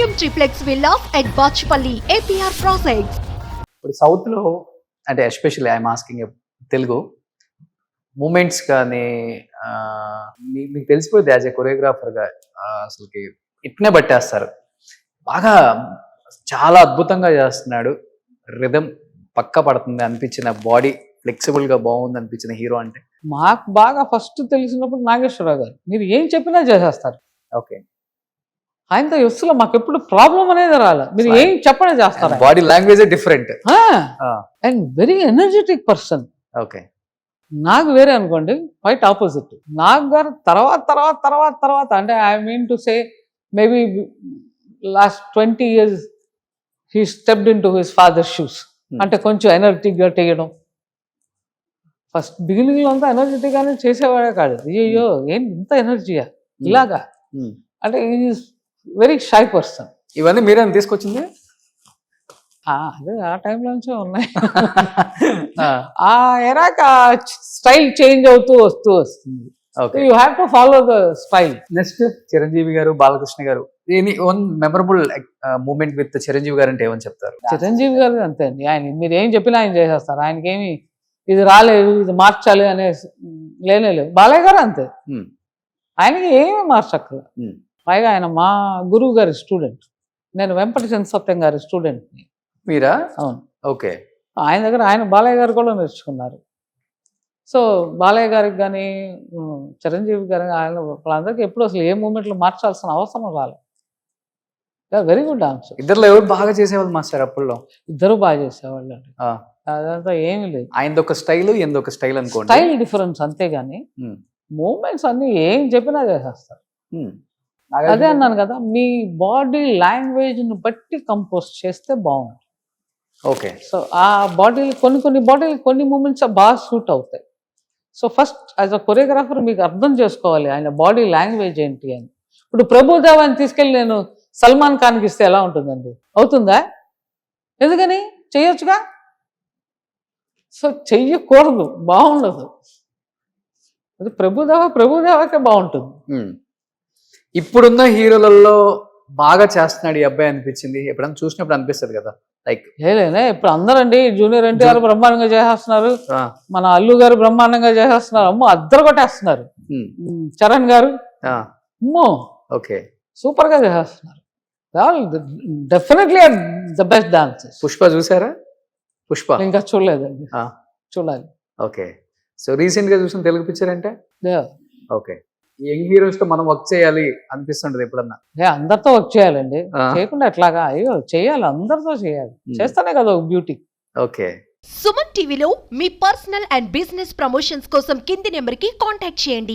Premium triplex villas at Bachupally APR projects. ఇప్పుడు సౌత్లో అంటే especially I'm asking Telugu moments కానీ మీకు తెలిసిపోయింది యాజ్ ఏ కొరియోగ్రాఫర్గా అసలుకి ఇట్నే పట్టేస్తారు. బాగా చాలా అద్భుతంగా చేస్తున్నాడు. రిథమ్ పక్క పడుతుంది అనిపించిన, బాడీ ఫ్లెక్సిబుల్గా బాగుంది అనిపించిన హీరో అంటే మాకు బాగా ఫస్ట్ తెలిసినప్పుడు నాగేశ్వరరావు గారు. మీరు ఏం చెప్పినా చేసేస్తారు. ఓకే, ఆయనతో ఎస్సులో మాకు ఎప్పుడు ప్రాబ్లం అనేది రాలేదు. మీరు ఏం చెప్పనే చేస్తారు. Body language different and very energetic person. Okay, నాకు వేరే అనుకోండి, క్వైట్ ఆపోజిట్. నాగ్ గారు తర్వాత తర్వాత తర్వాత తర్వాత అంటే I mean to say maybe last 20 years he stepped in to his father shoes. అంటే కొంచెం ఎనర్జెటిక్గా చేయడం. ఫస్ట్ బిగినింగ్లో అంతా ఎనర్జెటిక్గానే చేసేవాడే కాదు. అయ్యో ఏం ఇంత ఎనర్జీయా ఇలాగా అంటే ఈజ్ వెరీ షై పర్సన్. ఇవన్నీ మీరే తీసుకొచ్చింది? అదే ఆ టైంలో నుంచే ఉన్నాయి. ఆ ఎరాక స్టైల్ చేంజ్ అవుతూ వస్తుంది. You have to follow the style. Next Chiranjeevi garu, Balakrishna garu. దీని one memorable moment with Chiranjeevi garu అంటే ఏమని చెప్తారు? చిరంజీవి గారు అంతే అండి. ఆయన మీరు ఏం చెప్పినా ఆయన చేసేస్తారు. ఆయనకేమి ఇది రాలేదు ఇది మార్చాలి అనే లేవు. బాలయ్య గారు అంతే, ఆయనకి ఏమీ మార్చక్కర్లేదు. పైగా ఆయన మా గురువు గారి స్టూడెంట్. నేను వెంపటి సత్యం గారి స్టూడెంట్ని. మీరా? అవును. ఓకే. ఆయన దగ్గర బాలయ్య గారు కూడా నేర్చుకున్నారు. సో బాలయ్య గారికి కానీ చిరంజీవి గారి ఆయన వాళ్ళందరికీ ఎప్పుడు అసలు ఏ మూమెంట్లో మార్చాల్సిన అవసరం రాలేదు. Very good dancer. ఇద్దరులో ఎవరు బాగా చేసేవాళ్ళు మాస్టర్ అప్పుల్లో? ఇద్దరు బాగా చేసేవాళ్ళు అండి. అదంతా ఏమీ లేదు. ఆయనది ఒక స్టైల్, ఎందు ఒక స్టైల్ అనుకోండి. స్టైల్ డిఫరెన్స్ అంతేగాని మూమెంట్స్ అన్ని ఏం చెప్పినా చేసేస్తారు. అదే అన్నాను కదా, మీ బాడీ లాంగ్వేజ్ని బట్టి కంపోజ్ చేస్తే బాగుంటుంది. ఓకే. సో ఆ బాడీలు కొన్ని మూమెంట్స్ బాగా సూట్ అవుతాయి. So first as a choreographer మీకు అర్థం చేసుకోవాలి ఆయన బాడీ లాంగ్వేజ్ ఏంటి అని. ఇప్పుడు ప్రభుదేవాన్ని తీసుకెళ్ళి నేను సల్మాన్ ఖాన్కి ఇస్తే ఎలా ఉంటుందండి? అవుతుందా? ఎందుకని? చెయ్యొచ్చుగా. సో చెయ్యకూడదు, బాగుండదు. అది ప్రభుదేవాకే బాగుంటుంది. ఇప్పుడున్న హీరోలలో బాగా చేస్తున్నాడు ఈ అబ్బాయి అనిపించింది ఎప్పుడన్నా చూసినప్పుడు అనిపిస్తుంది కదా? లైక్ లేనే ఇప్పుడు అందరండి జూనియర్ ఎన్టీఆర్ బ్రహ్మాండంగా చేసేస్తున్నారు, మన అల్లు గారు బ్రహ్మాండంగా చేసేస్తున్నారు. అమ్మో అద్దరు కొట్టేస్తున్నారు. చరణ్ గారు అమ్మో ఓకే సూపర్ గా చేసేస్తున్నారు. Definitely the best dancers. Pushpa చూసారా? పుష్ప ఇంకా చూడలేదండి, చూడాలి. ఓకే. సో రీసెంట్ గా చూసిన తెలుగు పిక్చర్ అంటే ఓకే, యంగ్ హీరోస్ తో మనం వర్క్ చేయాలి అనిపిస్తుంటది ఎప్పుడన్నా? అందరితో వర్క్ చేయాలండి, చేయకుండా ఎట్లాగా? అయ్యో చేయాలి, అందరితో చేయాలి, చేస్తానే కదా బ్యూటీ. ఓకే. సుమన్ టీవీలో మీ పర్సనల్ అండ్ బిజినెస్ ప్రమోషన్స్ కోసం కింది నెంబర్ కి కాంటాక్ట్ చేయండి.